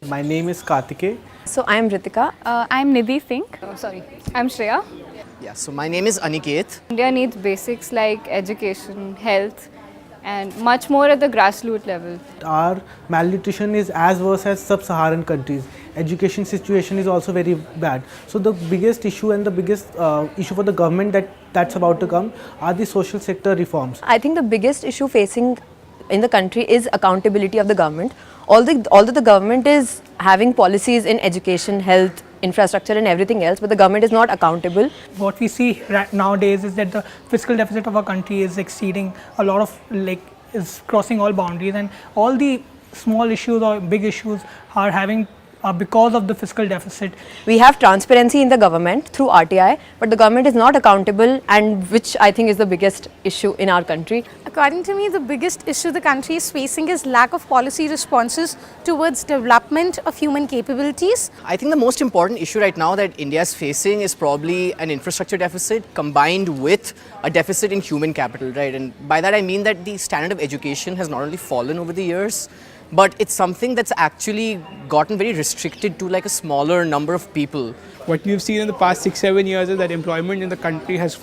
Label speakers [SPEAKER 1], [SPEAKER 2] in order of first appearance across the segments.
[SPEAKER 1] My name is Kartike.
[SPEAKER 2] So I am Ritika.
[SPEAKER 3] I'm Nidhi Singh.
[SPEAKER 4] I'm Shreya.
[SPEAKER 5] Yeah, so my name is Aniket.
[SPEAKER 4] India needs basics like education, health, and much more at the grassroots level.
[SPEAKER 1] Our malnutrition is as worse as sub-Saharan countries. Education situation is also very bad. So the biggest issue and the biggest issue for the government that's about to come are the social sector reforms.
[SPEAKER 2] I think the biggest issue facing in the country is accountability of the government. Although the government is having policies in education, health, infrastructure and everything else, but the government is not accountable.
[SPEAKER 6] What we see nowadays is that the fiscal deficit of our country is exceeding a lot of, is crossing all boundaries, and all the small issues or big issues are having because of the fiscal deficit.
[SPEAKER 2] We have transparency in the government through RTI, but the government is not accountable, and which I think is the biggest issue in our country.
[SPEAKER 7] According to me, the biggest issue the country is facing is lack of policy responses towards development of human capabilities.
[SPEAKER 5] I think the most important issue right now that India is facing is probably an infrastructure deficit combined with a deficit in human capital, right? And by that I mean that the standard of education has not only fallen over the years, but it's something that's actually gotten very restricted to like a smaller number of people.
[SPEAKER 8] What we've seen in the past 6-7 years is that employment in the country has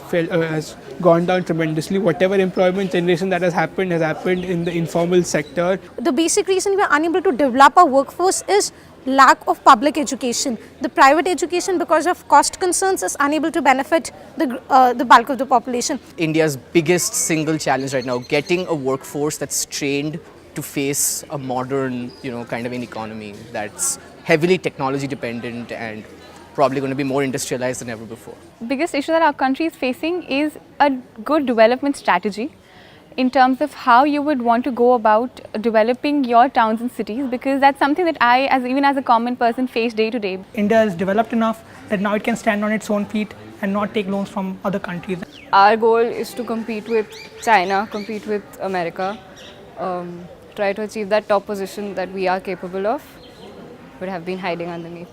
[SPEAKER 8] gone down tremendously. Whatever employment generation that has happened in the informal sector.
[SPEAKER 7] The basic reason we are unable to develop our workforce is lack of public education. The private education, because of cost concerns, is unable to benefit the bulk of the population.
[SPEAKER 5] India's biggest single challenge right now, getting a workforce that's trained to face a modern, kind of an economy that's heavily technology dependent and probably going to be more industrialized than ever before.
[SPEAKER 3] Biggest issue that our country is facing is a good development strategy in terms of how you would want to go about developing your towns and cities, because that's something that I, even as a common person, face day to day.
[SPEAKER 6] India is developed enough that now it can stand on its own feet and not take loans from other countries.
[SPEAKER 4] Our goal is to compete with China, compete with America, try to achieve that top position that we are capable of, but have been hiding underneath.